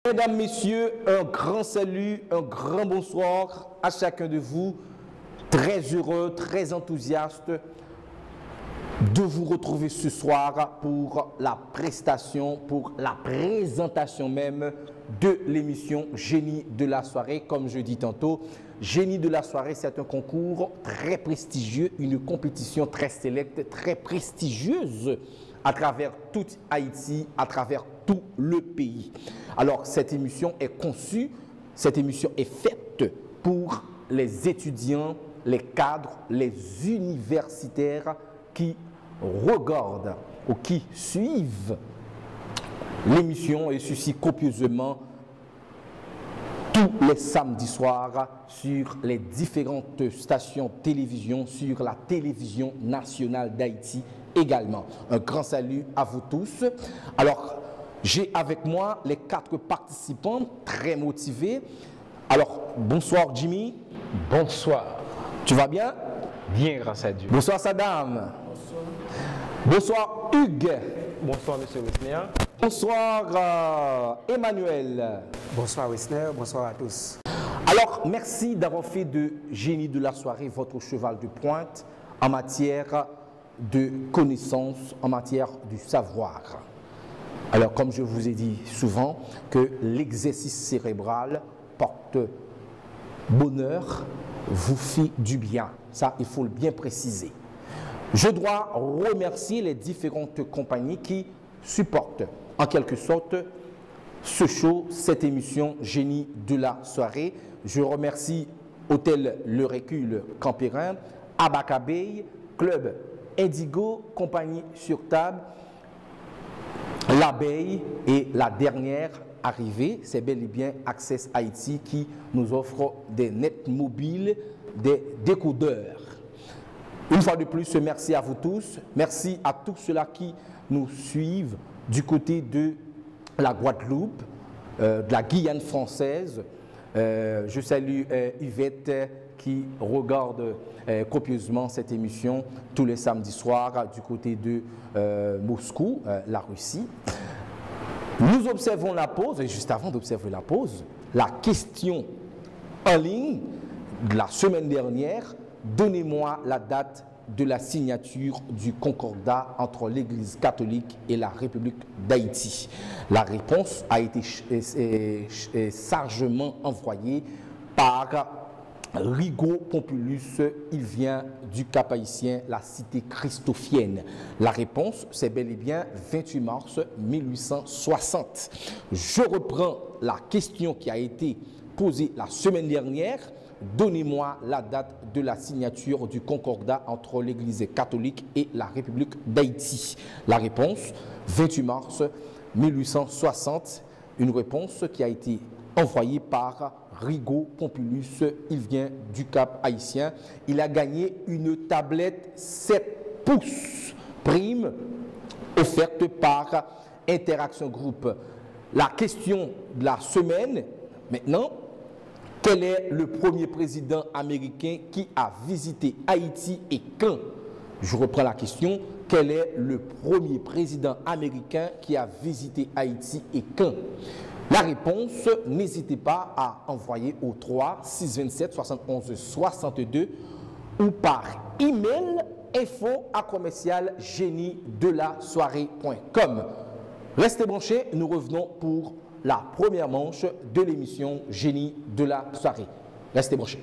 Mesdames, Messieurs, un grand salut, un grand bonsoir à chacun de vous. Très heureux, très enthousiaste de vous retrouver ce soir pour la prestation, pour la présentation même de l'émission Génie de la soirée. Comme je dis tantôt, Génie de la soirée, c'est un concours très prestigieux, une compétition très sélecte, très prestigieuse à travers toute Haïti, à travers tout le pays. Alors, cette émission est conçue, cette émission est faite pour les étudiants, les cadres, les universitaires qui regardent ou qui suivent l'émission et ceci copieusement tous les samedis soirs sur les différentes stations de télévision, sur la télévision nationale d'Haïti également. Un grand salut à vous tous. Alors, j'ai avec moi les 4 participants très motivés. Alors, bonsoir Jimmy. Bonsoir. Tu vas bien? Bien, grâce à Dieu. Bonsoir Saddam. Bonsoir Hugues. Bonsoir, monsieur Wisner. Bonsoir Emmanuel. Bonsoir Wisner, bonsoir à tous. Alors, merci d'avoir fait de Génie de la soirée votre cheval de pointe en matière de connaissances, en matière du savoir. Alors, comme je vous ai dit souvent, que l'exercice cérébral porte bonheur, vous fait du bien. Ça, il faut le bien préciser. Je dois remercier les différentes compagnies qui supportent, en quelque sorte, ce show, cette émission Génie de la soirée. Je remercie Hôtel Le Récul Campérin, Abacabey, Club Indigo, Compagnie sur table, L'Abeille et la dernière arrivée, c'est bel et bien Access Haïti qui nous offre des nets mobiles, des décodeurs. Une fois de plus, merci à vous tous. Merci à tous ceux-là qui nous suivent du côté de la Guadeloupe, de la Guyane française. Je salue Yvette qui regarde copieusement cette émission tous les samedis soirs du côté de Moscou, la Russie. Nous observons la pause, et juste avant d'observer la pause, la question en ligne de la semaine dernière. Donnez-moi la date de la signature du concordat entre l'Église catholique et la République d'Haïti. La réponse a été sagement envoyée par Rigaud Pompulus. Il vient du Cap Haïtien, la cité christophienne. La réponse, c'est bel et bien 28 mars 1860. Je reprends la question qui a été posée la semaine dernière. Donnez-moi la date de la signature du concordat entre l'Église catholique et la République d'Haïti. La réponse, 28 mars 1860. Une réponse qui a été envoyée par Rigaud Pompulus. Il vient du Cap Haïtien. Il a gagné une tablette 7 pouces prime offerte par Interaction Group. La question de la semaine, maintenant. Quel est le premier président américain qui a visité Haïti et quand? Je reprends la question. Quel est le premier président américain qui a visité Haïti et quand? La réponse, n'hésitez pas à envoyer au 3 627 71 62 ou par email info@géniedelasoirée.com. Restez branchés, nous revenons pour la première manche de l'émission Génie de la soirée. Restez branchés.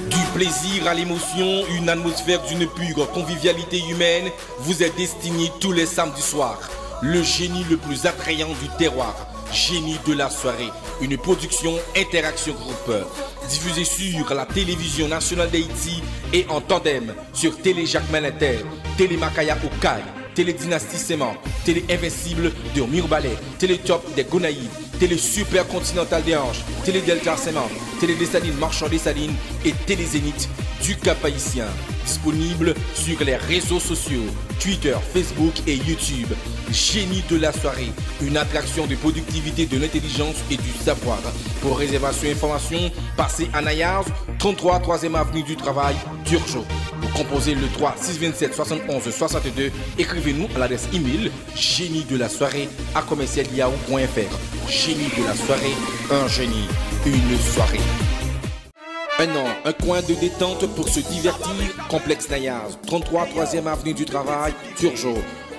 Du plaisir à l'émotion, une atmosphère d'une pure convivialité humaine vous est destinée tous les samedis soirs. Le génie le plus attrayant du terroir. Génie de la soirée, une production Interaction Group, diffusée sur la télévision nationale d'Haïti et en tandem sur Télé Jacques Malinter, Télé Makaya Okaï, Télé Dynastie Séman, Télé Invincible de Mirbalais, Télé Top des Gonaïves, Télé Super Continental des Anges, Télé Delta Saint-Marc, Télé Dessalines Marchand Dessalines et Télé Zénith du Cap-Haïtien. Disponible sur les réseaux sociaux, Twitter, Facebook et YouTube. Génie de la soirée, une attraction de productivité, de l'intelligence et du savoir. Pour réservation et information, passez à Nayars, 33 3e avenue du Travail, Turgeot. Vous composez le 3 627 71 62. Écrivez-nous à l'adresse email génie-de-la-soirée@commercial-yahoo.fr. Génie de la soirée, un génie, une soirée. Un coin de détente pour se divertir. Complexe Nayars, 33 3e avenue du Travail, Turgeot.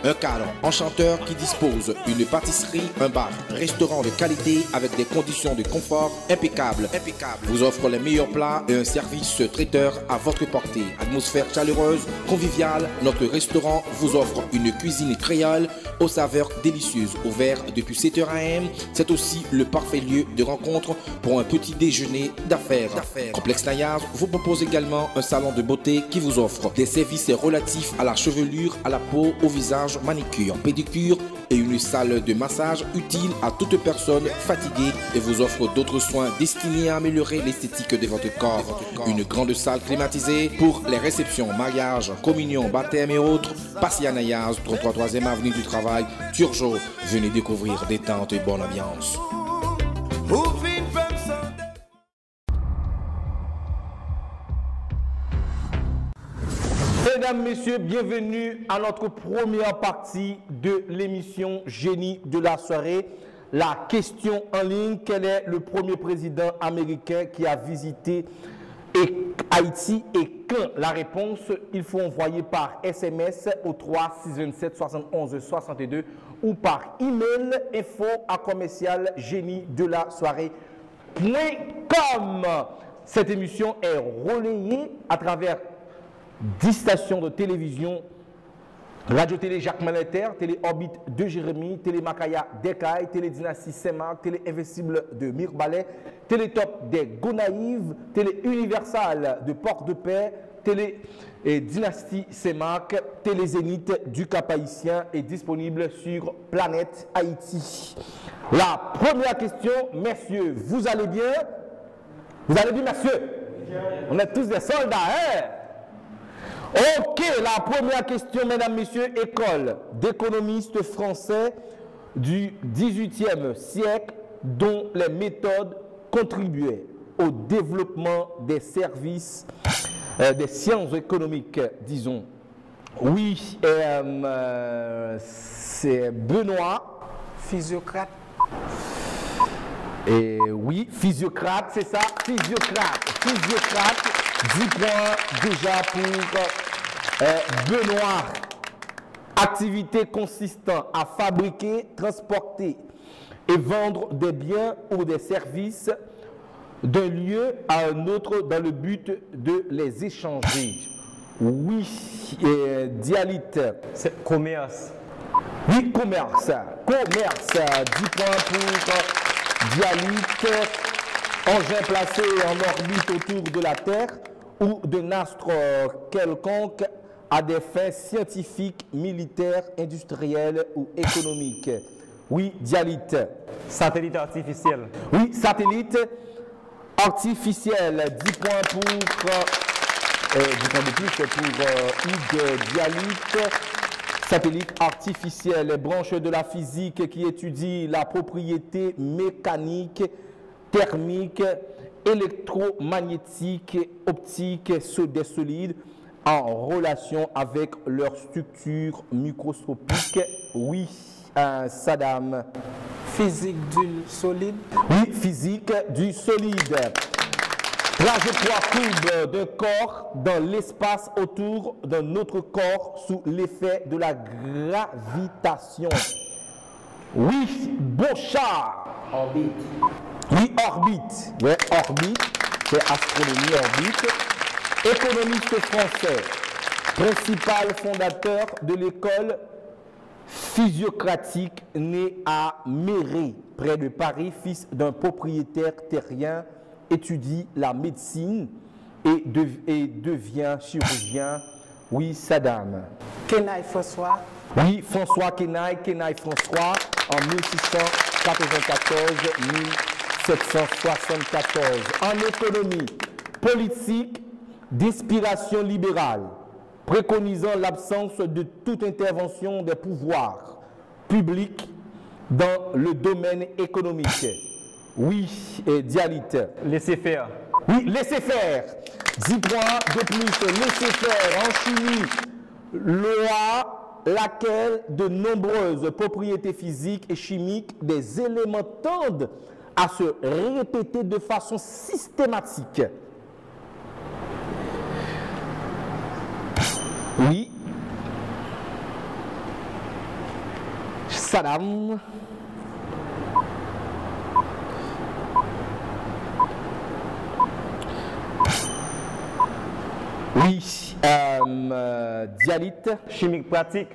Un cadre enchanteur qui dispose d'une pâtisserie, un bar, restaurant de qualité avec des conditions de confort impeccables. Vous offre les meilleurs plats et un service traiteur à votre portée. Atmosphère chaleureuse, conviviale, notre restaurant vous offre une cuisine créole aux saveurs délicieuses. Ouvert depuis 7h AM, c'est aussi le parfait lieu de rencontre pour un petit déjeuner d'affaires. Complexe Nayars vous propose également un salon de beauté qui vous offre des services relatifs à la chevelure, à la peau, au visage, manicure, pédicure et une salle de massage utile à toute personne fatiguée et vous offre d'autres soins destinés à améliorer l'esthétique de votre corps. Une grande salle climatisée pour les réceptions, mariages, communions, baptêmes et autres. Passez à Nayars, 33 3e avenue du Travail, Turgeot. Venez découvrir détente et bonne ambiance. Mesdames, Messieurs, bienvenue à notre première partie de l'émission Génie de la soirée. La question en ligne, quel est le premier président américain qui a visité Haïti et quand? La réponse, il faut envoyer par SMS au 3 627 71 62 ou par email info@commercial-génie-de-la-soirée.com. Cette émission est relayée à travers 10 stations de télévision, Radio-Télé Jacques Maléter, Télé Orbite de Jérémy, Télé Makaya d'Ekaï, Télé Dynastie Saint-Marc, Télé Invincible de Mirbalet, Télé Top des Gonaïves, Télé Universal de Port-de-Paix, Télé Dynastie Saint-Marc, Télé Zénith du Cap-Haïtien est disponible sur Planète Haïti. La première question, messieurs, vous allez bien? Vous allez bien, messieurs? On est tous des soldats, hein? Ok, la première question, mesdames, messieurs, école d'économistes français du XVIIIe siècle dont les méthodes contribuaient au développement des services, des sciences économiques, disons. Oui, c'est Benoît. Physiocrate. Et oui, Physiocrate, c'est ça, Physiocrate. 10 points déjà pour Benoît. Activité consistant à fabriquer, transporter et vendre des biens ou des services d'un lieu à un autre dans le but de les échanger. Oui, dialyte. C'est commerce. Oui, commerce. 10 points pour dialyte. Engin placé en orbite autour de la Terre ou d'un astre quelconque à des fins scientifiques, militaires, industrielles ou économiques. Oui, dialyte. Satellite artificiel. Oui, satellite artificiel. 10 points pour 10 points de plus pour Hugues Dialyte. Satellite artificiel, les branches de la physique qui étudient la propriété mécanique, thermique, électromagnétique, optique des solides en relation avec leur structure microscopique. Oui, Saddam. Physique du solide. Oui, physique du solide. Trajectoire courbe d'un corps dans l'espace autour d'un autre corps sous l'effet de la gravitation. Oui, Bochard. Orbite. Oui, orbite. Oui, orbite. C'est astronomie, orbite. Économiste français. Principal fondateur de l'école physiocratique né à Méré, près de Paris, fils d'un propriétaire terrien, étudie la médecine et devient chirurgien. Oui, Saddam. Kenaï François. Oui, François Kenaï François, en 1794. En économie, politique d'inspiration libérale, préconisant l'absence de toute intervention des pouvoirs publics dans le domaine économique. Oui, Dialyte. Laissez faire. Oui, laissez faire. 10 points de plus, laissez faire en chimie. Loi laquelle de nombreuses propriétés physiques et chimiques des éléments tendent à se répéter de façon systématique. Oui. Saddam. Oui. Dialyte. Chimique pratique.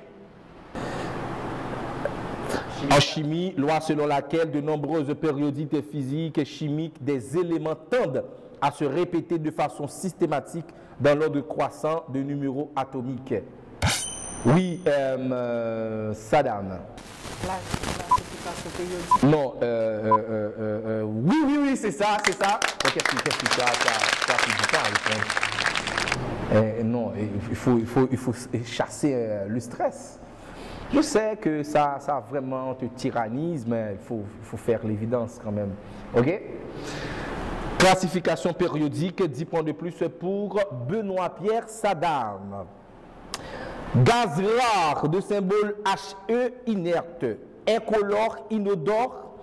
En chimie, loi selon laquelle de nombreuses périodités physiques et chimiques des éléments tendent à se répéter de façon systématique dans l'ordre croissant de numéros atomiques. Oui, Saddam. Classification périodique. Non, oui, c'est ça. Mais qu'est-ce que ça fait du temps à répondre? Non, il faut chasser le stress. Je sais que ça vraiment te tyrannise, mais il faut faire l'évidence quand même. OK? Classification périodique, 10 points de plus pour Benoît-Pierre Saddam. Gaz rare de symbole He inerte, incolore, inodore.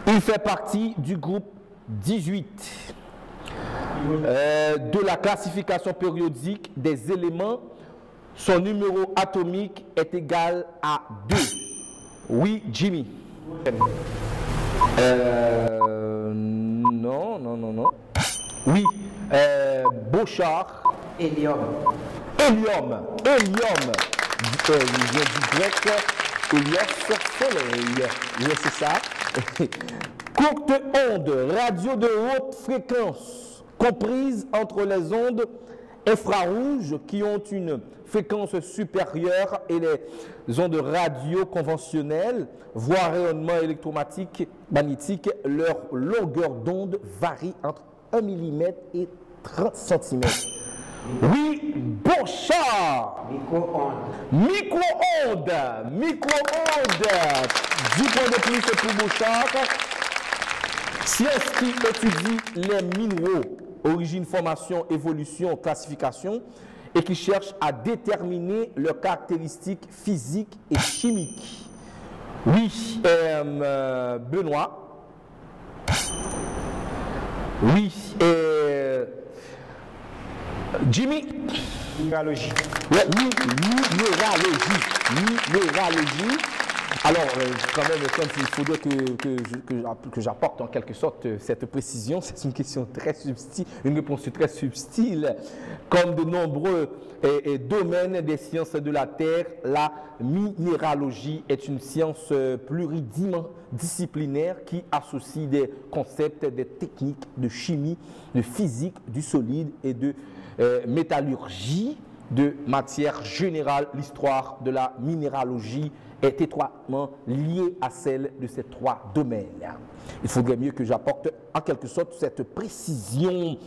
Il fait partie du groupe 18 de la classification périodique des éléments. Son numéro atomique est égal à 2. Oui, Jimmy. Non. Oui, Beauchard. Hélium. Hélium. Il vient du grec Hélios, soleil. Oui, c'est ça. Courte onde, radio de haute fréquence, comprise entre les ondes infrarouges qui ont une fréquence supérieure et les ondes radio conventionnelles, voire rayonnement électromagnétique, leur longueur d'onde varie entre 1 mm et 30 cm. Oui, Beauchard. Micro-ondes. 10 points de plus pour Beauchard. Science qui étudie les minéraux, origine, formation, évolution, classification, et qui cherche à déterminer leurs caractéristiques physiques et chimiques. Oui, Benoît. Oui, Jimmy. Minéralogie. Ouais, minéralogie. Alors, quand même, il faudrait que j'apporte en quelque sorte cette précision. C'est une question très subtile, une réponse très subtile. Comme de nombreux domaines des sciences de la Terre, la minéralogie est une science pluridisciplinaire qui associe des concepts, des techniques de chimie, de physique, du solide et de métallurgie de matière générale. L'histoire de la minéralogie est étroitement liée à celle de ces 3 domaines. Il faudrait mieux que j'apporte en quelque sorte cette précision.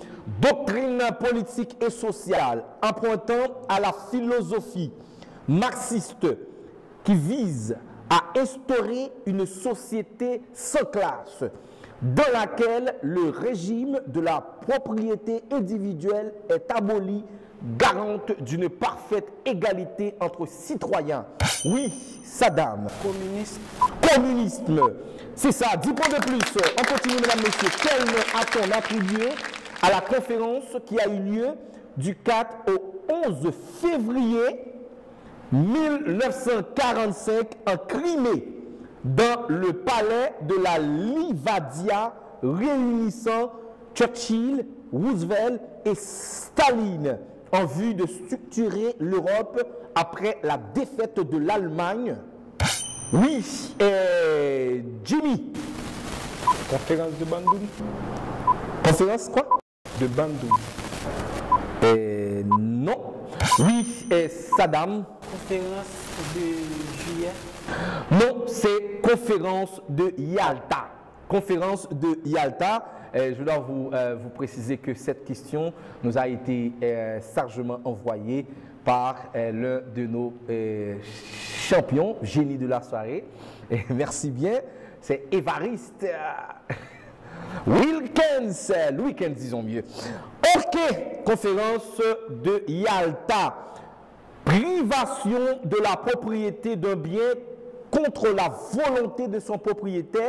Doctrine politique et sociale, empruntant à la philosophie marxiste qui vise à instaurer une société sans classe, dans laquelle le régime de la propriété individuelle est aboli, garante d'une parfaite égalité entre citoyens. Oui, Saddam. Communisme. C'est ça, 10 points de plus. On continue, mesdames, messieurs. Quel nom a-t-on attribué à la conférence qui a eu lieu du 4 au 11 février 1945 en Crimée, dans le palais de la Livadia, réunissant Churchill, Roosevelt et Staline, en vue de structurer l'Europe après la défaite de l'Allemagne? Oui, Jimmy. Conférence de Bandung. Conférence quoi? De Bandung. Non. Oui, Saddam. Conférence de juillet Non, c'est conférence de Yalta. Conférence de Yalta. Je dois vous préciser que cette question nous a été sagement envoyée par l'un de nos champions, génie de la soirée. Et merci bien, c'est Évariste Wilkins, disons mieux. Ok, conférence de Yalta. Privation de la propriété d'un bien contre la volonté de son propriétaire.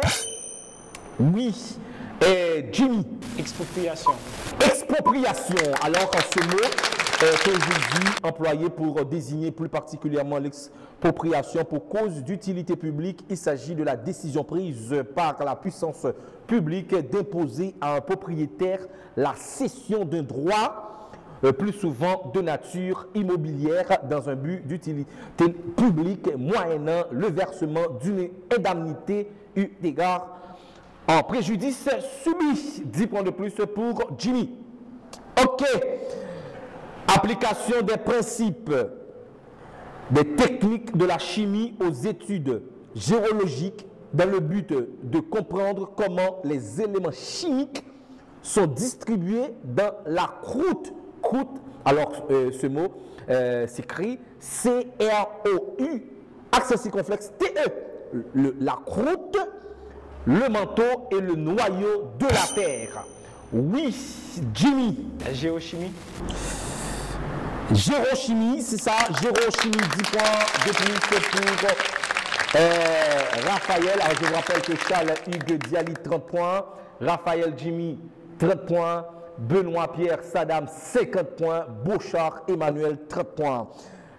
Oui. Et Jimmy. Expropriation. Expropriation. Alors qu'en ce mot que je dis employé pour désigner plus particulièrement l'expropriation pour cause d'utilité publique, il s'agit de la décision prise par la puissance publique d'imposer à un propriétaire la cession d'un droit plus souvent de nature immobilière dans un but d'utilité publique moyennant le versement d'une indemnité eu égard en préjudice subi. 10 points de plus pour Jimmy. Ok. Application des principes, des techniques de la chimie aux études géologiques dans le but de comprendre comment les éléments chimiques sont distribués dans la croûte. Alors ce mot s'écrit C-R-O-U, accent circonflexe T-E. La croûte, le manteau et le noyau de la terre. Oui, Jimmy. La géochimie. Géochimie, c'est ça. Géochimie, 10 points de plus pour Raphaël. Alors je vous rappelle que Charles Hugues Diali, 30 points. Raphaël Jimmy, 30 points. Benoît Pierre Sadam, 50 points. Beauchard Emmanuel, 30 points.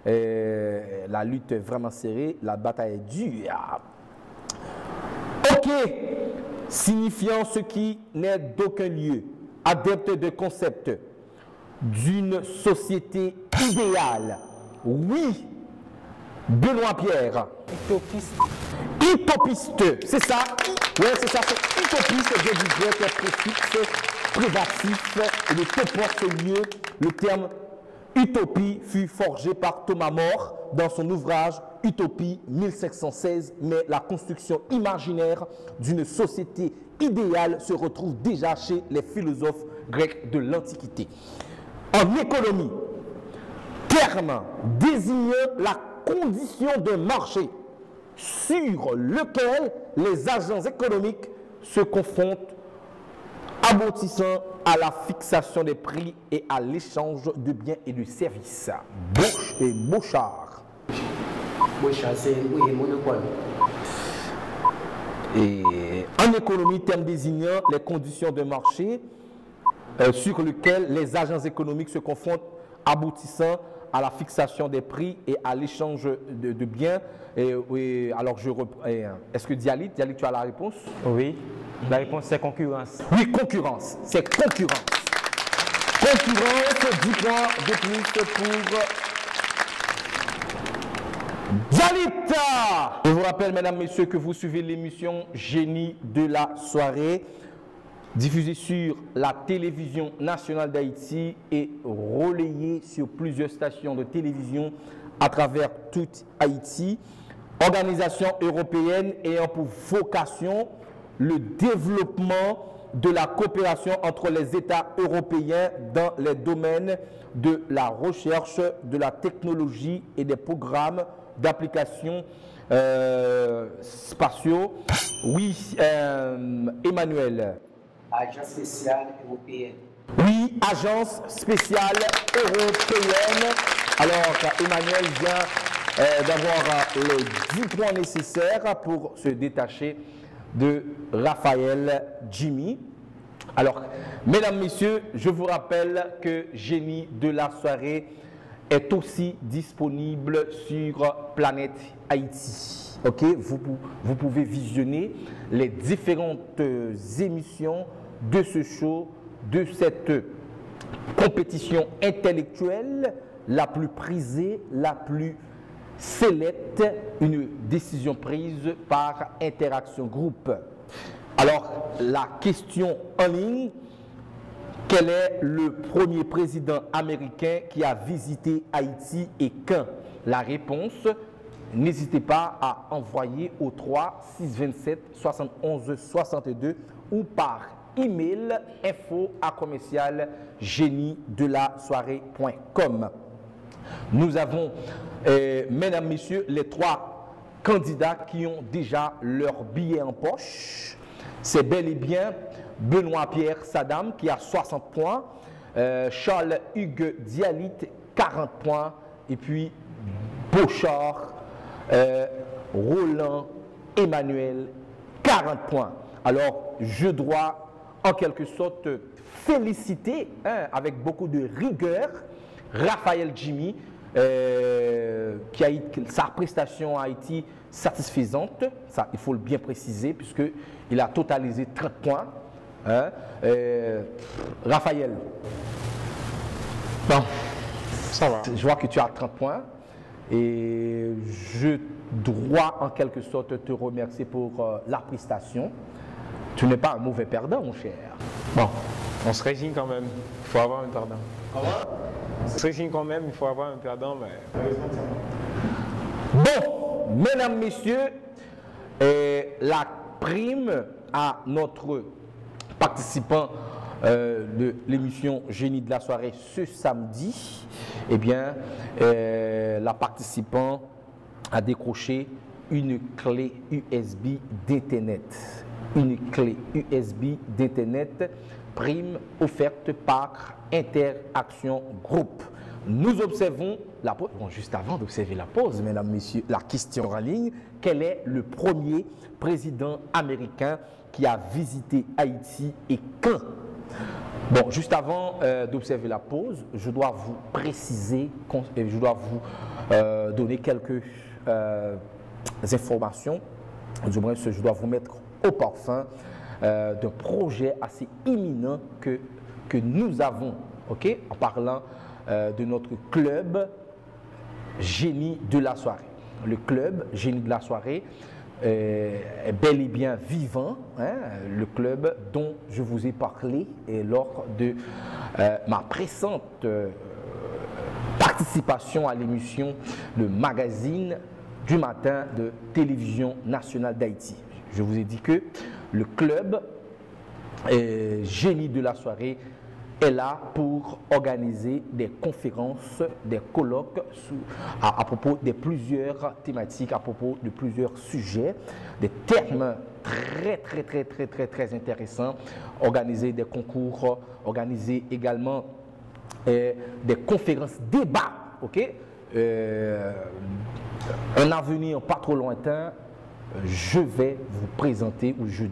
La lutte est vraiment serrée. La bataille est dure. Ok. Signifiant ce qui n'est d'aucun lieu. Adepte de concept d'une société idéale. Oui. Benoît Pierre. Utopiste. Utopiste. C'est ça. Oui, c'est ça. C'est utopiste. Je disais que préfixe privatif et le topos ce lieu. Le terme utopie fut forgé par Thomas More dans son ouvrage Utopie 1516, mais la construction imaginaire d'une société idéale se retrouve déjà chez les philosophes grecs de l'Antiquité. En économie, terme désignant la condition d'un marché sur lequel les agents économiques se confrontent, aboutissant à la fixation des prix et à l'échange de biens et de services. Beauchard. Beauchard, c'est oui, monopole. Et en économie, terme désignant les conditions de marché sur lequel les agents économiques se confrontent, aboutissant à la fixation des prix et à l'échange de biens. Alors, est-ce que Dialit, tu as la réponse? Oui. La réponse, c'est concurrence. Oui, concurrence. C'est concurrence. Concurrence, 10 points de plus pour Dialita. Je vous rappelle, mesdames, messieurs, que vous suivez l'émission Génie de la soirée, diffusée sur la télévision nationale d'Haïti et relayée sur plusieurs stations de télévision à travers toute Haïti. Organisation européenne ayant pour vocation le développement de la coopération entre les États européens dans les domaines de la recherche, de la technologie et des programmes d'application spatiaux. Oui, Emmanuel. Agence spéciale européenne. Oui, agence spéciale européenne. Alors, Emmanuel vient d'avoir les 10 points nécessaires pour se détacher de Raphaël Jimmy. Alors, mesdames, messieurs, je vous rappelle que Génie de la soirée est aussi disponible sur Planète Haïti. Ok, vous pouvez visionner les différentes émissions de ce show, de cette compétition intellectuelle la plus prisée, la plus célèbre, une décision prise par Interaction Group. Alors, la question en ligne, quel est le premier président américain qui a visité Haïti et quand? La réponse, n'hésitez pas à envoyer au 3 627 71 62 ou par email info@géniedelasoirée.com. Nous avons, mesdames, messieurs, les 3 candidats qui ont déjà leur billet en poche. C'est bel et bien Benoît-Pierre Sadam qui a 60 points, Charles-Hugues Dialit 40 points et puis Beauchard, Roland Emmanuel 40 points. Alors, je dois en quelque sorte féliciter avec beaucoup de rigueur Raphaël Jimmy, sa prestation a été satisfaisante, ça il faut le bien préciser, puisqu'il a totalisé 30 points. Raphaël, Bon, ça va. je vois que tu as 30 points et je dois en quelque sorte te remercier pour la prestation. Tu n'es pas un mauvais perdant, mon cher. Bon, on se résigne quand même. Il faut avoir un perdant. On se résigne quand même, il faut avoir un perdant, mais... Bon, mesdames, messieurs, la prime à notre participant de l'émission Génie de la soirée ce samedi, eh bien, la participant a décroché une clé USB d'Internet. Une clé USB d'Internet, prime offerte par Interaction Group. Nous observons la pause. Bon, juste avant d'observer la pause, mesdames, messieurs, la question en ligne. Quel est le premier président américain qui a visité Haïti et quand? Bon, juste avant d'observer la pause, je dois vous préciser, je dois vous donner quelques informations. Du moins, je dois vous mettre au parfum d'un projet assez imminent que nous avons, ok, en parlant de notre club Génie de la soirée. Le club Génie de la soirée est bel et bien vivant, le club dont je vous ai parlé et lors de ma précédente participation à l'émission Le Magazine du matin de Télévision nationale d'Haïti. Je vous ai dit que le club Génie de la soirée est là pour organiser des conférences, des colloques à propos de plusieurs thématiques, à propos de plusieurs sujets, des termes très intéressants, organiser des concours, organiser également des conférences débats, ok? Un avenir pas trop lointain, je vais vous présenter, ou je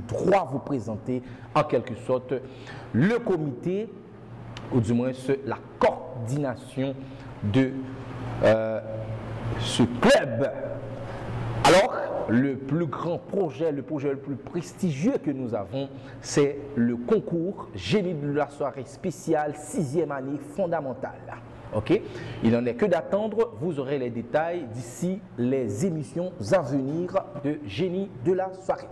dois vous présenter en quelque sorte le comité, ou du moins la coordination de ce club. Alors, le plus grand projet, le projet le plus prestigieux que nous avons, c'est le concours Génie de la soirée spéciale 6e année fondamentale. Ok, il n'en est que d'attendre, vous aurez les détails d'ici les émissions à venir de Génie de la soirée.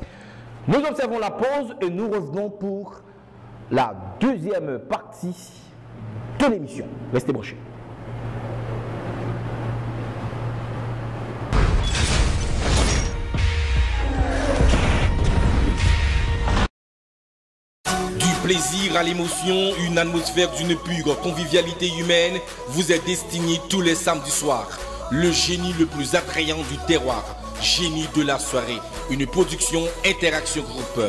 Nous observons la pause et nous revenons pour la deuxième partie de l'émission. Restez branchés. Plaisir à l'émotion, une atmosphère d'une pure convivialité humaine vous est destinée tous les samedis soirs. Le génie le plus attrayant du terroir, Génie de la soirée, une production Interaction Group,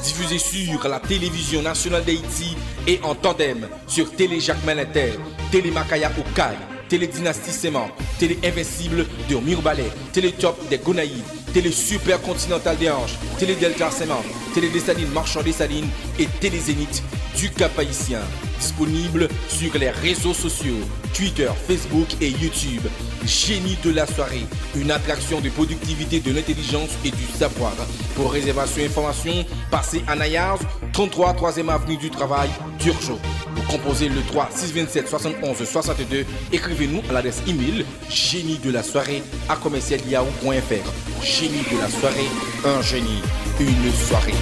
diffusée sur la télévision nationale d'Haïti et en tandem sur Télé Jacques Malinter, Télé Makaya Okaï, Télé Dynastie Séman, Télé Invincible de Mirbalet, Télé Top des Gonaïves, Télé Super Continental des Anges, Télé Delta Séman, Télé Dessalines Marchand Dessalines et Télé Zénith du Cap-Haïtien. Disponible sur les réseaux sociaux, Twitter, Facebook et YouTube. Génie de la soirée, une attraction de productivité, de l'intelligence et du savoir. Pour réservation et information, passez à Nayars, 33 3e avenue du Travail, Turgeot. Vous composez le 3 627 71 62. Écrivez-nous à l'adresse email géniedelasoirée@commercialyahoo.fr. Génie de la soirée, un génie, une soirée.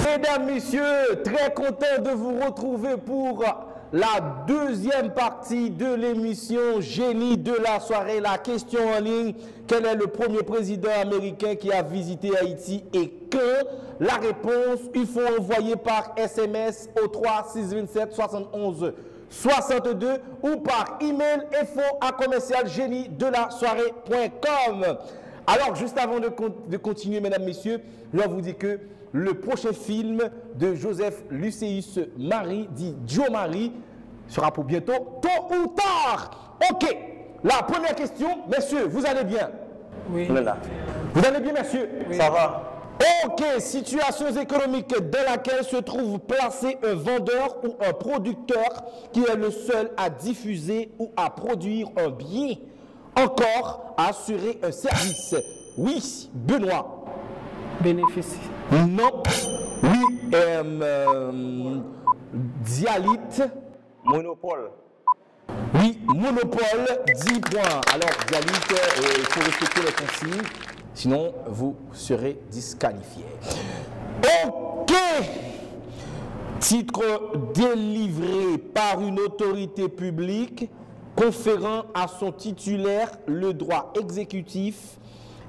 Mesdames, messieurs, très content de vous retrouver pour la deuxième partie de l'émission Génie de la soirée. La question en ligne, quel est le premier président américain qui a visité Haïti et quand? La réponse, il faut envoyer par SMS au 3627 71 62 ou par email info@commercialgénie-de-la-soirée.com. Alors, juste avant de continuer, mesdames, messieurs, je vous dis que le prochain film de Joseph Lucéus Marie, dit Joe Marie, sera pour bientôt, tôt ou tard. Ok, la première question, messieurs, vous allez bien? Oui. On est là. Vous allez bien, messieurs? Oui. Ça va? Ok, situation économique dans laquelle se trouve placé un vendeur ou un producteur qui est le seul à diffuser ou à produire un bien, encore à assurer un service. Oui, Benoît. Bénéficie. Non. Oui, Dialyte. Monopole. Oui, monopole, 10 points. Alors, Dialyte, il faut respecter les consignes, sinon vous serez disqualifié. Ok. Titre délivré par une autorité publique conférant à son titulaire le droit exécutif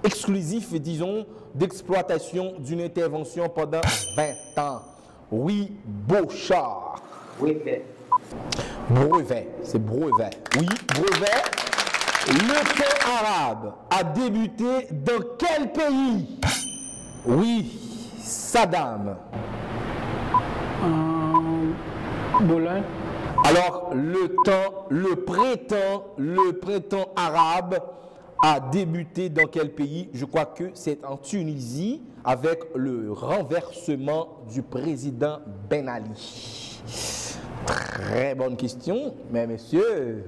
exclusif, disons, d'exploitation d'une intervention pendant 20 ans. Oui, Beauchard. Brevet. Brevet, c'est brevet. Oui, brevet. Le temps arabe a débuté dans quel pays? Oui, Saddam. Bologne. Alors, le printemps arabe a débuté dans quel pays? Je crois que c'est en Tunisie avec le renversement du président Ben Ali. Très bonne question, mais messieurs.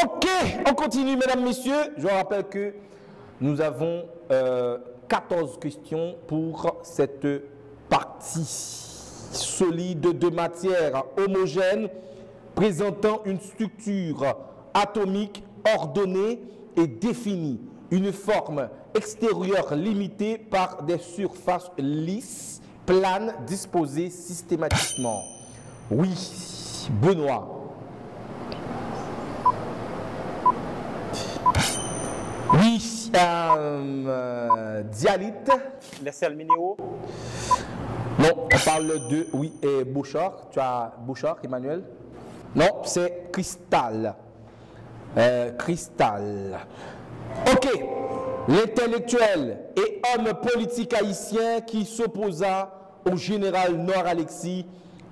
Ok, on continue, mesdames, messieurs. Je vous rappelle que nous avons 14 questions pour cette partie solide de matière homogène présentant une structure atomique ordonnée et définie, une forme extérieure limitée par des surfaces lisses, planes, disposées systématiquement. Oui, Benoît. Oui, Dialyte. Les sels minéraux. Non, on parle de, oui, et Bouchard. Tu as Bouchard, Emmanuel? Non, c'est cristal. Cristal. Ok. L'intellectuel et homme politique haïtien qui s'opposa au général Nord-Alexis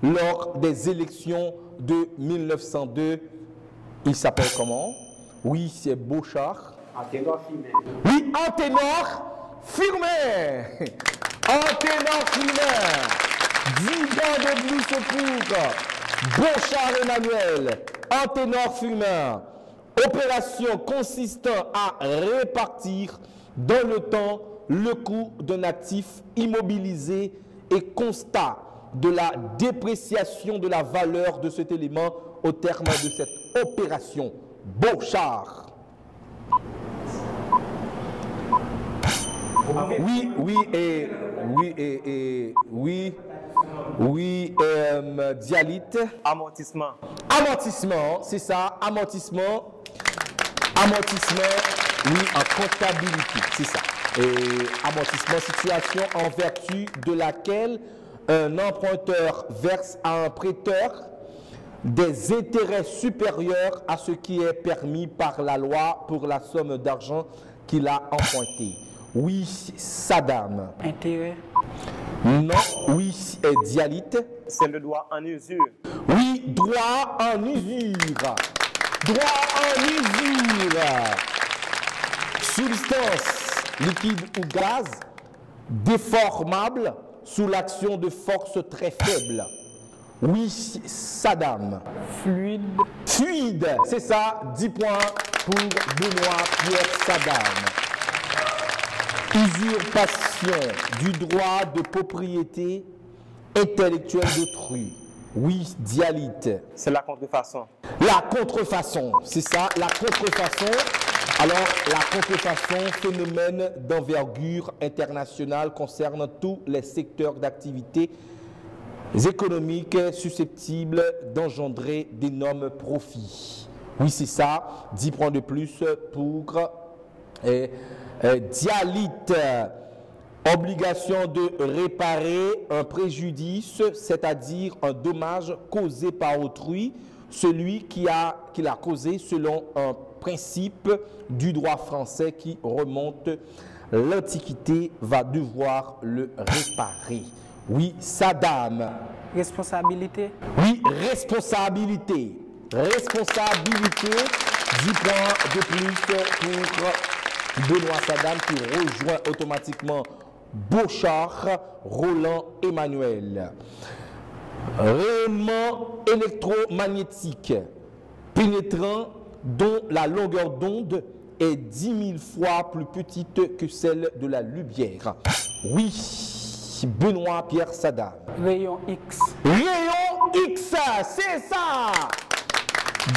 lors des élections de 1902. Il s'appelle comment? Oui, c'est Bouchard. Anténor Firmin. Oui, Anténor Firmin. Anténor Firmin. 10 ans de plus pour Bouchard Emmanuel. Anténor Firmin. Opération consistant à répartir dans le temps le coût d'un actif immobilisé et constat de la dépréciation de la valeur de cet élément au terme de cette opération. Bouchard. Oui, Dialyte. Amortissement. Amortissement, c'est ça, amortissement. Amortissement, oui, en comptabilité, c'est ça. Et amortissement, situation en vertu de laquelle un emprunteur verse à un prêteur des intérêts supérieurs à ce qui est permis par la loi pour la somme d'argent qu'il a emprunté. Oui, Saddam. Intérêt. Non, oui, Dialyte. C'est le droit en usure. Oui, droit en usure. Droit en usure. Substance, liquide ou gaz, déformable sous l'action de force très faible. Oui, Saddam. Fluide. Fluide, c'est ça, 10 points pour Benoît Pierre Saddam. Usurpation du droit de propriété intellectuelle d'autrui. Oui, Dialyte. C'est la contrefaçon. La contrefaçon, c'est ça, la contrefaçon. Alors, la contrefaçon, phénomène d'envergure internationale, concerne tous les secteurs d'activité économiques susceptibles d'engendrer d'énormes profits. Oui, c'est ça. 10 points de plus pour Dialyte. Obligation de réparer un préjudice, c'est-à-dire un dommage causé par autrui, celui qui l'a causé selon un principe du droit français qui remonte l'Antiquité, va devoir le réparer. Oui, Saddam. Responsabilité. Oui, responsabilité. Responsabilité, 10 points de plus pour Benoît Saddam qui rejoint automatiquement Beauchard, Roland Emmanuel. Rayonnement électromagnétique pénétrant dont la longueur d'onde est 10 000 fois plus petite que celle de la lumière. Oui, Benoît Pierre Saddam. Rayon X. Rayon X, c'est ça. 10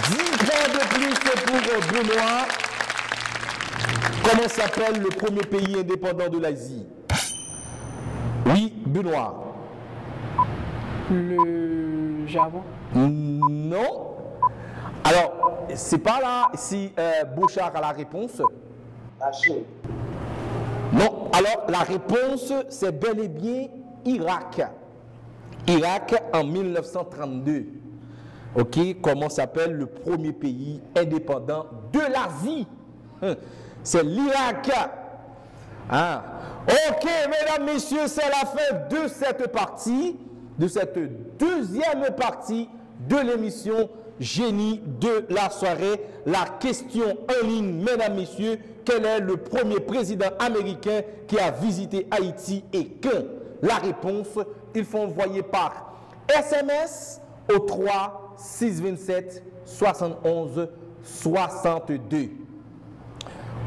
points de plus pour Benoît. Comment s'appelle le premier pays indépendant de l'Asie? Oui, Benoît. Le Japon. Non. Alors, c'est pas là si Beauchard a la réponse. La Chine. Non. Alors, la réponse, c'est bel et bien Irak. Irak en 1932. Ok, comment s'appelle le premier pays indépendant de l'Asie? C'est l'Irak. Hein? Ok, mesdames, messieurs, c'est la fin de cette partie, de cette deuxième partie de l'émission Génie de la soirée. La question en ligne, mesdames, messieurs, quel est le premier président américain qui a visité Haïti et quand? La réponse, il faut envoyer par SMS au 3 627 71 62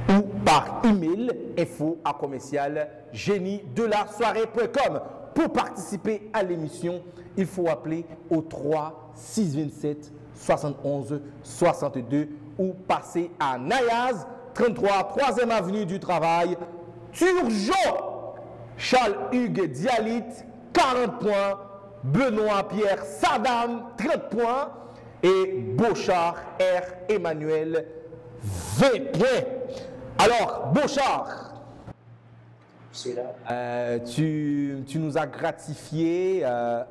ou par email info@génie-de-la-soirée.com. Pour participer à l'émission, il faut appeler au 3 627 71 62 ou passer à Nayaz 33 3e avenue du Travail, Turgeon. Charles Hugues Dialyte 40 points, Benoît Pierre Saddam 30 points et Beauchard R. Emmanuel 20 points. Alors, Beauchard, C'est là. tu nous as gratifié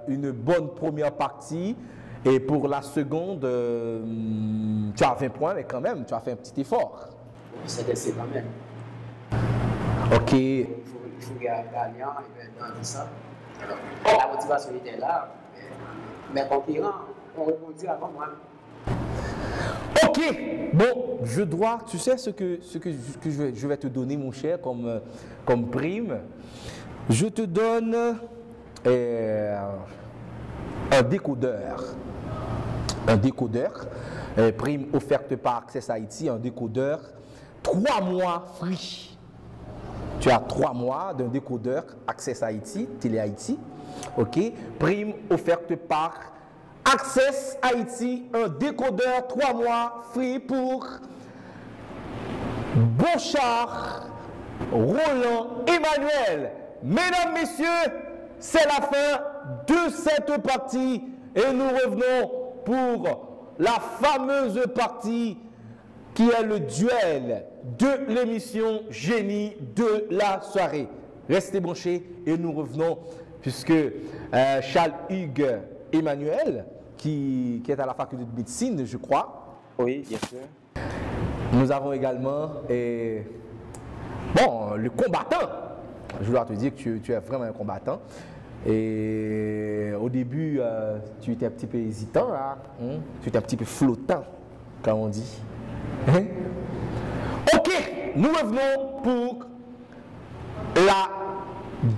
une bonne première partie et pour la seconde, tu as 20 points, mais quand même, tu as fait un petit effort. C'est quand même. Ok. Il faut gagner dans tout ça. Alors, la motivation était là, mais concurrents ont répondu avant moi. Ok, bon, je dois, tu sais ce que je vais te donner, mon cher, comme prime. Je te donne un décodeur. Un décodeur, prime offerte par Access Haïti, un décodeur, 3 mois free. Tu as 3 mois d'un décodeur Access Haïti, Télé Haïti. Ok, prime offerte par Access Haïti, un décodeur 3 mois free pour Beauchard, Roland, Emmanuel. Mesdames, messieurs, c'est la fin de cette partie et nous revenons pour la fameuse partie qui est le duel de l'émission Génie de la soirée. Restez branchés et nous revenons puisque Charles Hugues Emmanuel, qui est à la faculté de médecine, je crois. Oui, bien sûr. Nous avons également le combattant. Je dois te dire que tu es vraiment un combattant. Et au début, tu étais un petit peu hésitant, là. Tu étais un petit peu flottant, comme on dit. Ok, nous revenons pour la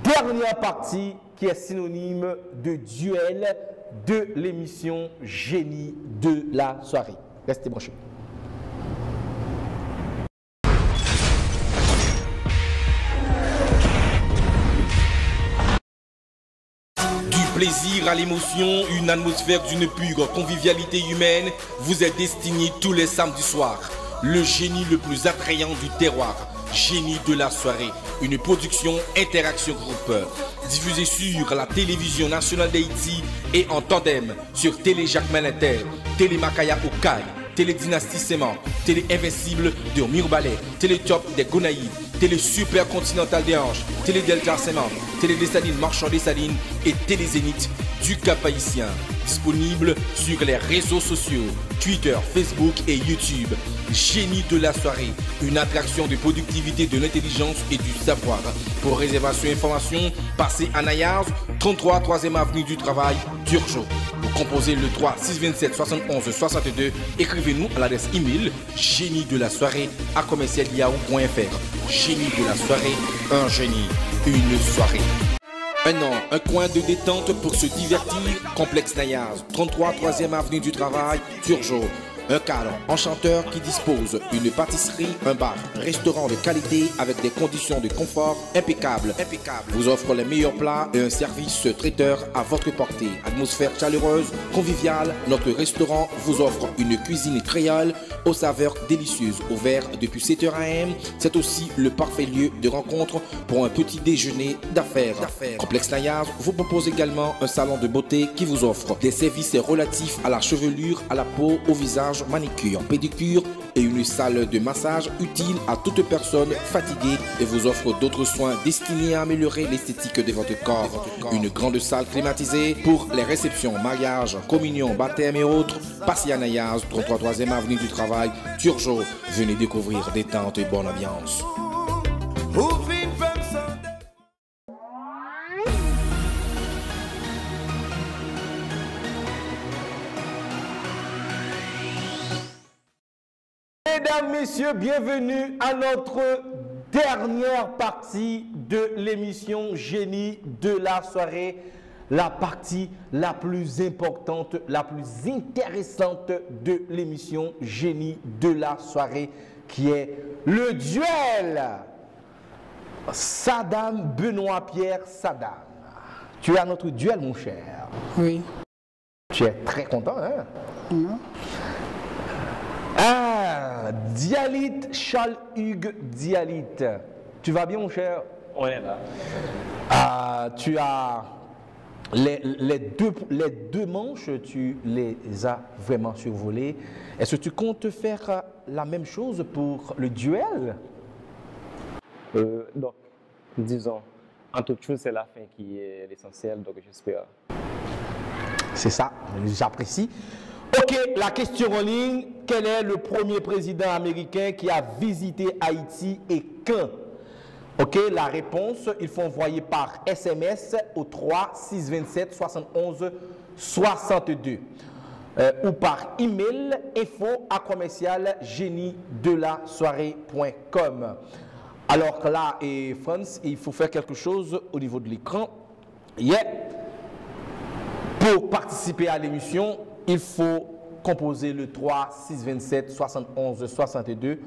dernière partie qui est synonyme de duel de l'émission Génie de la soirée. Restez branchés. Du plaisir à l'émotion, une atmosphère d'une pure convivialité humaine vous est destinée tous les samedis soirs. Le génie le plus attrayant du terroir. Génie de la soirée, une production Interaction Group, diffusée sur la télévision nationale d'Haïti et en tandem sur Télé Jacques Malinter, Télé Makaya Okaï, Télé Dynastie Séman, Télé Invincible de Mirbalet, Télé Top des Gonaïves, Télé Super Continental des Anges, Télé Delta Séman, Télé Dessalines Marchand Dessalines et Télé Zénith du Cap-Haïtien. Disponible sur les réseaux sociaux, Twitter, Facebook et YouTube. Génie de la soirée, une attraction de productivité, de l'intelligence et du savoir. Pour réservation et information, passez à Nayaz, 33 3e avenue du Travail, Turgeot. Vous composez le 3 627 71 62. Écrivez-nous à l'adresse email génie-de-la-soirée@commercial-yahoo.fr. Génie de la soirée, un génie, une soirée. Maintenant, un coin de détente pour se divertir, Complexe Nayaz, 33 3e avenue du Travail, Turgeot. Un cadre enchanteur qui dispose d'une pâtisserie, un bar, restaurant de qualité avec des conditions de confort impeccables. Vous offre les meilleurs plats et un service traiteur à votre portée. Atmosphère chaleureuse, conviviale, notre restaurant vous offre une cuisine créole aux saveurs délicieuses. Ouvert depuis 7h AM, c'est aussi le parfait lieu de rencontre pour un petit déjeuner d'affaires. Complexe Nayaz vous propose également un salon de beauté qui vous offre des services relatifs à la chevelure, à la peau, au visage, manicure, pédicure et une salle de massage utile à toute personne fatiguée et vous offre d'autres soins destinés à améliorer l'esthétique de votre corps. Une grande salle climatisée pour les réceptions, mariages, communions, baptêmes et autres. Passez à Nayaz, 33 3e avenue du Travail, Turgeot. Venez découvrir détente et bonne ambiance. Mesdames, messieurs, bienvenue à notre dernière partie de l'émission Génie de la soirée. La partie la plus importante, la plus intéressante de l'émission Génie de la soirée, qui est le duel. Saddam, Benoît Pierre, Saddam. Tu es à notre duel, mon cher. Oui. Tu es très content, hein? Non. Ah, Dialit, Charles-Hugues Dialit. Tu vas bien, mon cher? On est là. Ah, tu as les deux manches, tu les as vraiment survolées. Est-ce que tu comptes faire la même chose pour le duel? Donc, disons, en toute chose, c'est la fin qui est l'essentiel, donc j'espère. C'est ça, j'apprécie. Ok, la question en ligne. Quel est le premier président américain qui a visité Haïti et quand? Ok, la réponse, il faut envoyer par SMS au 3 627 71 62 ou par email info@commercial-génie-de-la-soirée.com. Alors là, et France, il faut faire quelque chose au niveau de l'écran. Pour participer à l'émission, il faut composer le 3 627 71 62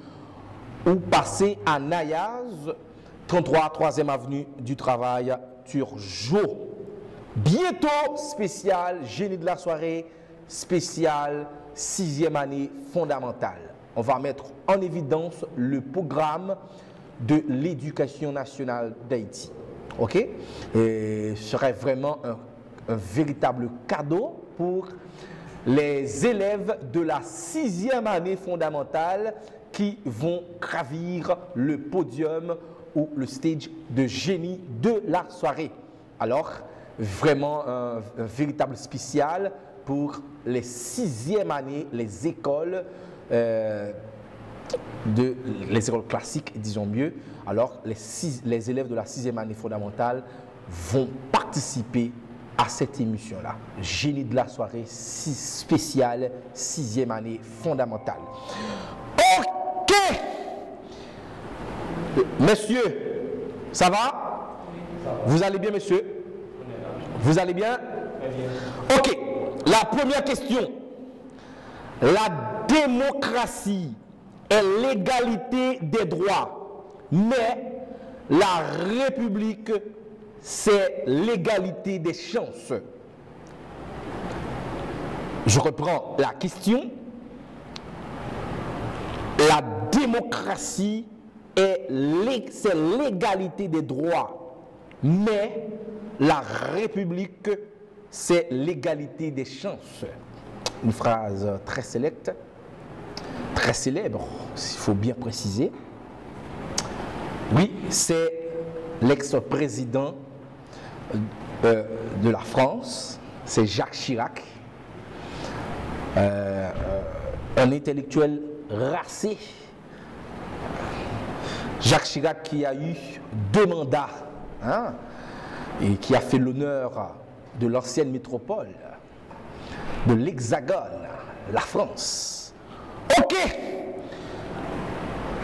ou passer à Nayaz, 33 3e avenue du Travail, Turgeot. Bientôt, spécial Génie de la soirée, spécial 6e année fondamentale. On va mettre en évidence le programme de l'éducation nationale d'Haïti. Ok? Et ce serait vraiment un véritable cadeau pour les élèves de la 6e année fondamentale qui vont gravir le podium ou le stage de génie de la soirée. Alors, vraiment un véritable spécial pour les 6e années, les écoles, les écoles classiques, disons mieux. Alors, les élèves de la 6e année fondamentale vont participer à cette émission-là. Génie de la soirée spéciale 6e année fondamentale. Ok! Messieurs, ça va? Vous allez bien, messieurs? Vous allez bien? Ok. La première question. La démocratie est l'égalité des droits, mais la République, c'est l'égalité des chances. Je reprends la question. La démocratie c'est l'égalité des droits, mais la République, c'est l'égalité des chances. Une phrase très sélecte, très célèbre, s'il faut bien préciser. Oui, c'est l'ex-président de la France, c'est Jacques Chirac, un intellectuel racé. Jacques Chirac qui a eu 2 mandats, hein, et qui a fait l'honneur de l'ancienne métropole, de l'Hexagone, la France. Ok.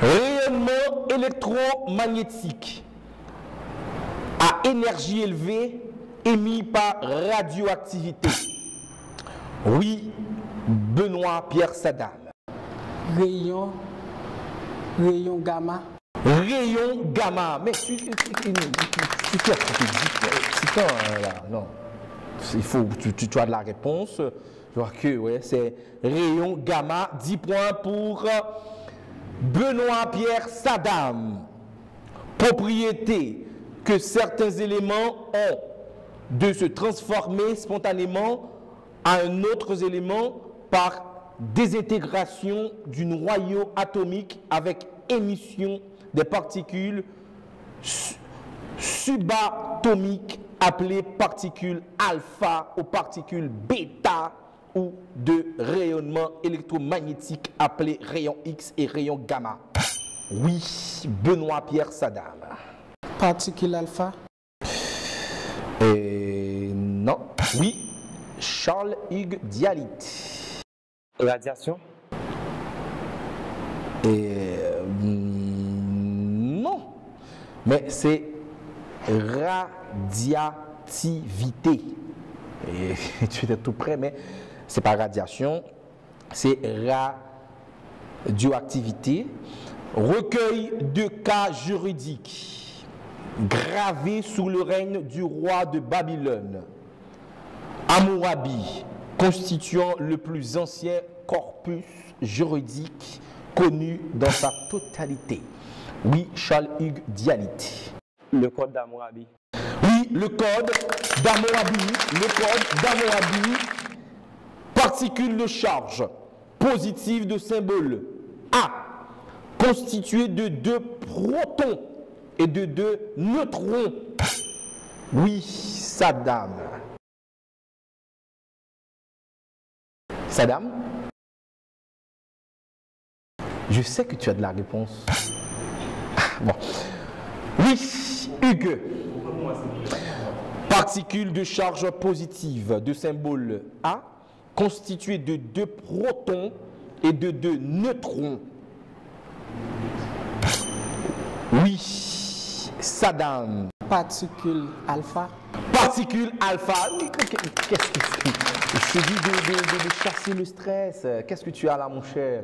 Rayonnement électromagnétique à énergie élevée émis par radioactivité. Oui, Benoît Pierre Saddam. Rayon gamma. Rayon gamma. Mais tu non. Il faut, tu as de la réponse. Je vois que ouais, c'est rayon gamma. 10 points pour Benoît Pierre Saddam. Propriété que certains éléments ont de se transformer spontanément à un autre élément par désintégration du noyau atomique avec émission des particules subatomiques appelées particules alpha ou particules bêta ou de rayonnement électromagnétique appelé rayon X et rayon gamma. Oui, Benoît Pierre Saddam. Particules alpha. Non. Oui, Charles-Hugues Dialit. Radiation. Non. Mais c'est radiativité. Et tu étais tout près, mais c'est pas radiation, c'est radioactivité. Recueil de cas juridiques gravés sous le règne du roi de Babylone, Hammurabi, constituant le plus ancien corpus juridique connu dans sa totalité. Oui, Charles-Hugues Dialit. Le code d'Hammurabi. Oui, le code d'Hammurabi. Le code d'Hammurabi. Particules de charge positive de symbole A, constitué de 2 protons et de 2 neutrons. Oui, Saddam. Saddam? Je sais que tu as de la réponse. Bon. Oui, Hugues. Particules de charge positive de symbole A, constitué de 2 protons et de 2 neutrons. Oui, Saddam. Particules alpha. Particules alpha. Qu'est-ce que c'est? Je te dis de chasser le stress. Qu'est-ce que tu as là, mon cher?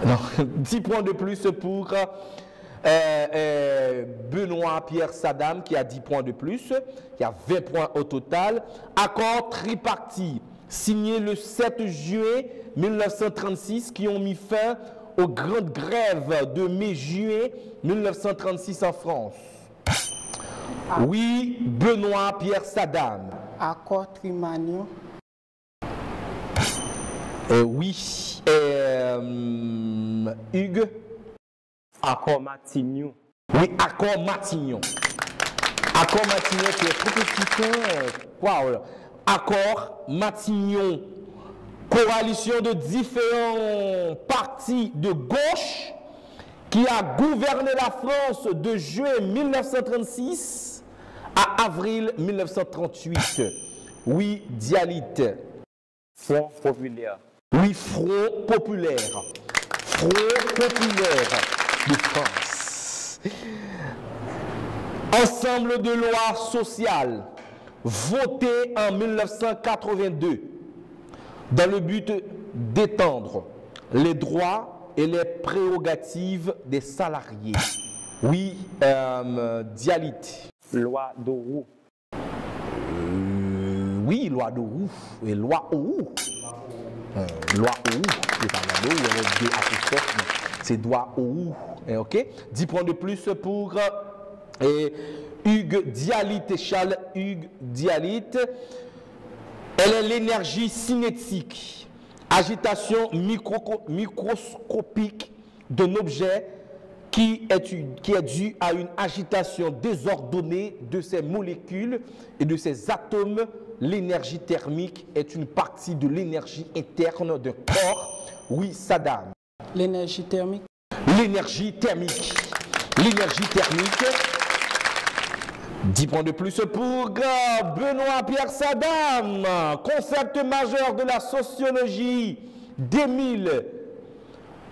Non, 10 points de plus pour Benoît Pierre Saddam qui a 10 points de plus. Il y a 20 points au total. Accord tripartite signé le 7 juillet 1936 qui ont mis fin aux grandes grèves de mai-juillet 1936 en France. Oui, Benoît Pierre Saddam. Accord Trimanio. Oui, Hugues. Accord Matignon. Oui, accord Matignon. Accord Matignon qui est proposition. Wow. Accord Matignon. Coalition de différents partis de gauche qui a gouverné la France de juin 1936 à avril 1938. Oui, Dialit. Front populaire. Oui, Front populaire. Front populaire de France. Ensemble de lois sociales votées en 1982 dans le but d'étendre les droits et les prérogatives des salariés. Oui, Dialit. Loi d'Auroux. Oui, loi d'Auroux et loi Auroux. loi OU, qui est pas la loi, il y a deux apostrophes, mais c'est doigt OU. Ok? 10 points de plus pour Hugues Dialyte, Charles Hugues Dialyte. Elle est l'énergie cinétique, agitation microscopique d'un objet qui est due à une agitation désordonnée de ses molécules et de ses atomes. L'énergie thermique est une partie de l'énergie interne d'un corps. Oui, Saddam. L'énergie thermique. L'énergie thermique. L'énergie thermique. 10 points de plus pour Benoît Pierre Saddam. Concept majeur de la sociologie d'Émile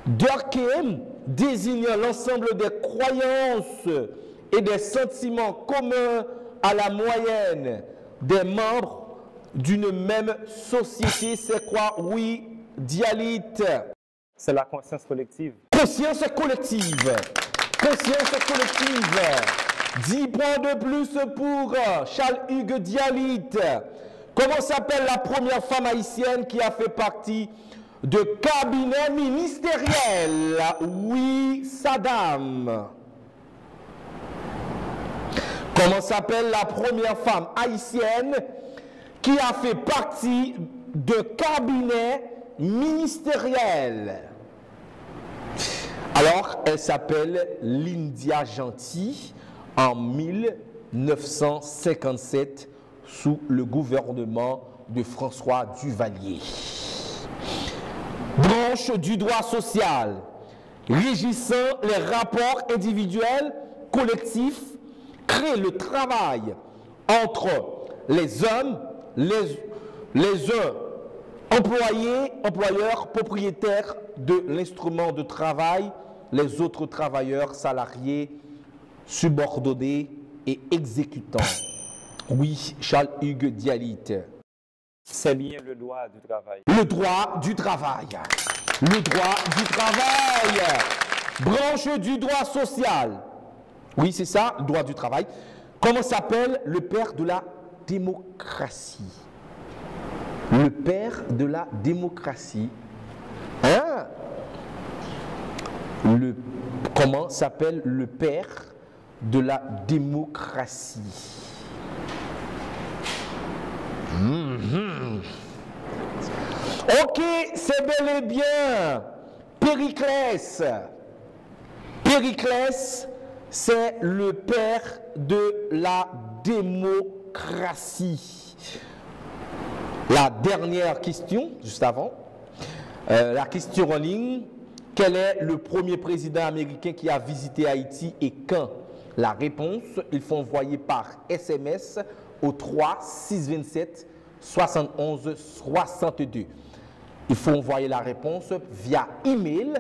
Durkheim désigne l'ensemble des croyances et des sentiments communs à la moyenne des membres d'une même société. C'est quoi? Oui, Dialyte. C'est la conscience collective. Conscience collective. Conscience collective. 10 points de plus pour Charles Hugues Dialyte. Comment s'appelle la première femme haïtienne qui a fait partie de cabinet ministériel? Oui, Saddam. Comment s'appelle la première femme haïtienne qui a fait partie de cabinet ministériel? Alors, elle s'appelle Lyndia Gentil en 1957 sous le gouvernement de François Duvalier. Branche du droit social régissant les rapports individuels, collectifs, crée le travail entre les hommes, les uns employés, employeurs, propriétaires de l'instrument de travail, les autres travailleurs, salariés, subordonnés et exécutants. Oui, Charles Hugues Dialyte. C'est bien le droit du travail. Le droit du travail. Le droit du travail. Branche du droit social. Oui, c'est ça, le droit du travail. Comment s'appelle le père de la démocratie? Le père de la démocratie. Hein? Comment s'appelle le père de la démocratie? Ok, c'est bel et bien Périclès. Périclès, c'est le père de la démocratie. La dernière question, juste avant, la question en ligne, quel est le premier président américain qui a visité Haïti et quand? La réponse, il faut envoyer par SMS au 3 627 71 62. Il faut envoyer la réponse via email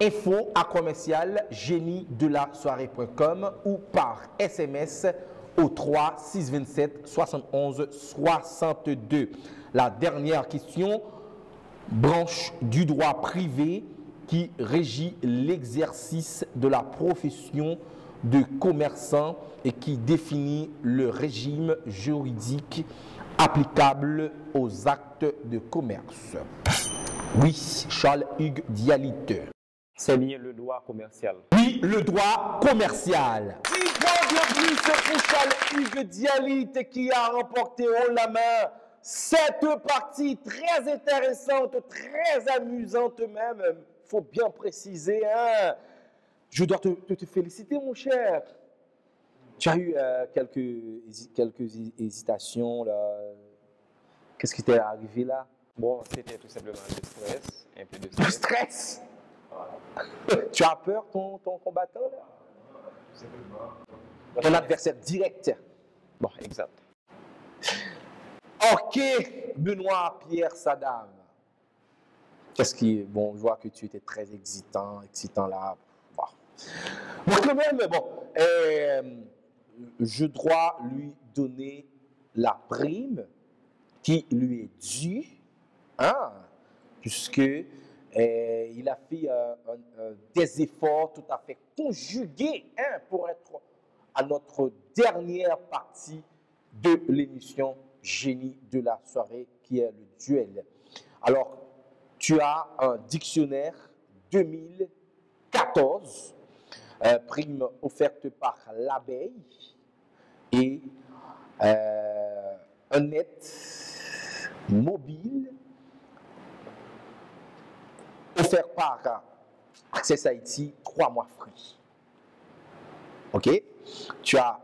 info@commercial-génie-de-la-soirée.com ou par SMS au 3 627 71 62. La dernière question, branche du droit privé qui régit l'exercice de la profession de commerçant et qui définit le régime juridique applicable aux actes de commerce. Oui, Charles Hugues Dialyte. C'est bien le droit commercial. Oui, le droit commercial. 10 points de plus pour Charles Hugues Dialyte qui a remporté haut la main cette partie très intéressante, très amusante même. Il faut bien préciser, hein. Je dois te féliciter, mon cher. Tu as eu quelques hésitations, là. Qu'est-ce qui t'est arrivé là? Bon, c'était tout simplement le stress, un peu de Du stress. stress. Tu as peur, ton combattant, là? Ton adversaire direct. Bon, exact. Ok, Benoît Pierre Saddam. Qu'est-ce qui est bon? Je vois que tu étais très excitant là. Bon. Moi, quand même, bon, je dois lui donner la prime qui lui est due, hein, puisque il a fait des efforts tout à fait conjugués, hein, pour être à notre dernière partie de l'émission Génie de la soirée, qui est le duel. Alors, tu as un dictionnaire 2014, prime offerte par l'abeille, et un net mobile offert par Access Haïti, 3 mois free. OK? Tu as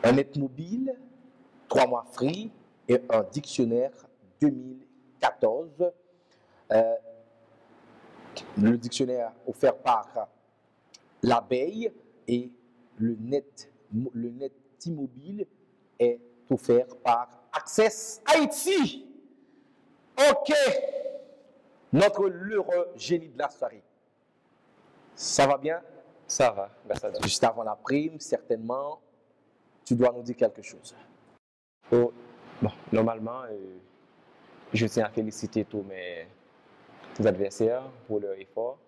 un net mobile, 3 mois free et un dictionnaire 2014. Le dictionnaire offert par l'abeille et le net immobile est offert par Access Haïti. OK. Notre l'heureux génie de la soirée. Ça va bien? Ça va, grâce à Dieu. Juste avant la prime, certainement, tu dois nous dire quelque chose. Oh, bon, normalement, je tiens à féliciter tous mes adversaires pour leur effort.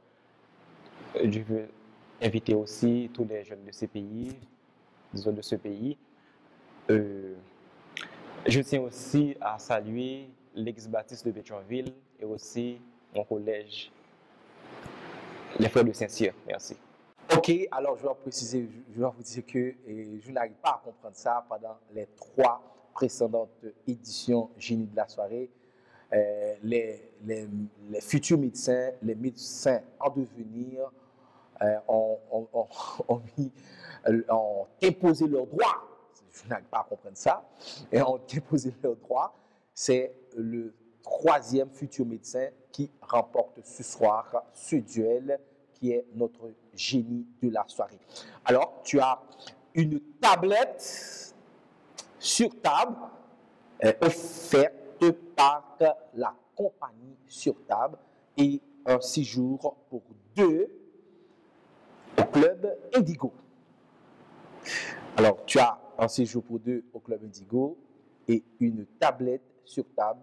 Je veux inviter aussi tous les jeunes de ce pays, disons de ce pays. Je tiens aussi à saluer l'ex-baptiste de Pétionville et aussi mon collège, les frères de Saint-Cyr. Merci. OK, alors je vais préciser, je vais vous dire que je n'arrive pas à comprendre ça pendant les 3 précédentes éditions Génie de la soirée. Les futurs médecins, les médecins en devenir ont imposé leurs droits. Je n'arrive pas à comprendre ça. Et ont imposé leurs droits. C'est le 3e futur médecin qui remporte ce soir ce duel qui est notre génie de la soirée. Alors, tu as une tablette sur table offerte par la compagnie sur table et un séjour pour 2 au club Indigo. Alors, tu as un séjour pour 2 au club Indigo et une tablette sur table.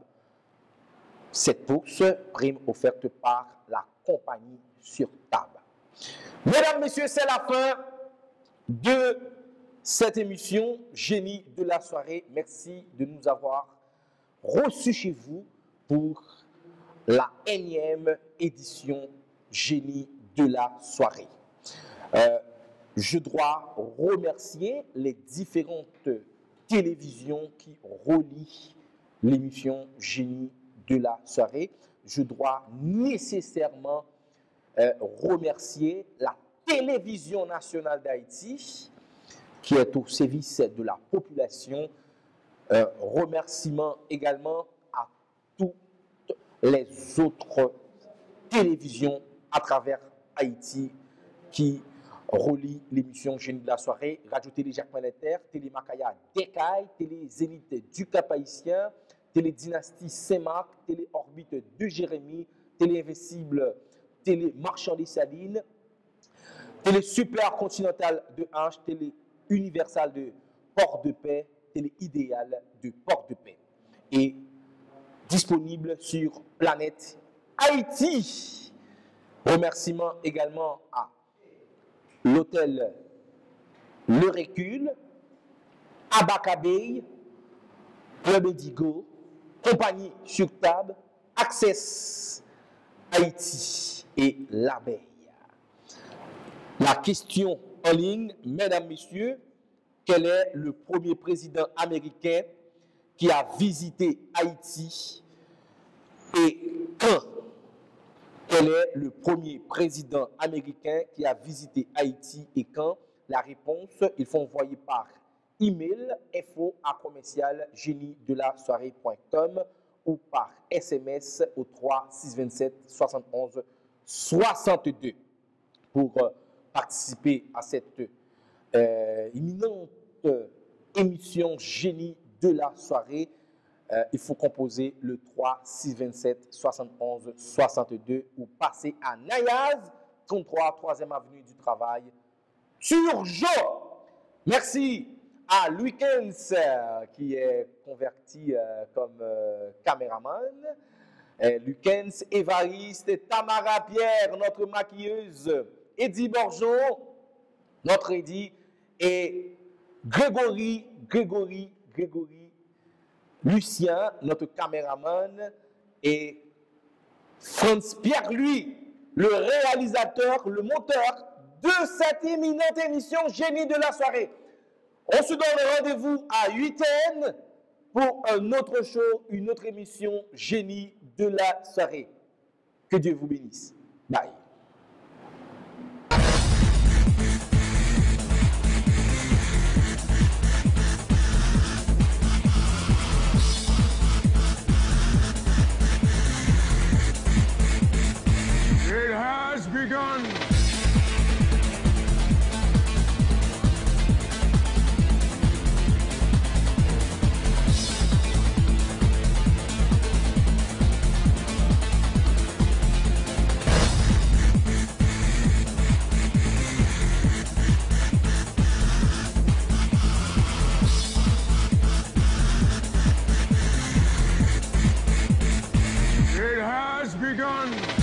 Cette bourse, prime offerte par la compagnie sur table. Mesdames, Messieurs, c'est la fin de cette émission Génie de la soirée. Merci de nous avoir reçus chez vous pour la 1e édition Génie de la soirée. Je dois remercier les différentes télévisions qui relient l'émission Génie de la soirée. Je dois nécessairement remercier la télévision nationale d'Haïti qui est au service de la population. Remerciement également à toutes les autres télévisions à travers Haïti qui relient l'émission Génie de la soirée. Radio Télé Jacques Manéter, Télé Makaya Dekaï, Télé Zénith du Cap-Haïtien, Télé Dynastie Saint-Marc, Télé Orbite de Jérémie, Télé Invincible, Télé Marchand des Salines, Télé Super Continental de Hanche, Télé Universal de Port-de-Paix, Télé Idéal de Port-de-Paix. Et disponible sur Planète Haïti. Remerciements également à l'hôtel Le Récul, Abacabey, Club Indigo, Compagnie sur table, Access Haïti et l'abeille. La question en ligne, mesdames, messieurs, quel est le premier président américain qui a visité Haïti et quand? Quel est le premier président américain qui a visité Haïti et quand? La réponse, il faut envoyer par email info@géniedelasoirée.com ou par SMS au 3 627 71 62 pour participer à cette imminente émission Génie de la soirée. Il faut composer le 3 627 71 62 ou passer à Nayaz, 33 3e avenue du Travail, Turgeon. Merci à Louis Kens qui est converti comme caméraman. Lucens, Évariste, Tamara Pierre, notre maquilleuse, Eddie Borjon, notre Eddie, et Grégory, Lucien, notre caméraman, et Franz Pierre, lui, le réalisateur, le monteur de cette éminente émission Génie de la soirée. On se donne rendez-vous à 8h pour un autre show, une autre émission Génie de la soirée. Que Dieu vous bénisse. Bye. It has begun. It has begun.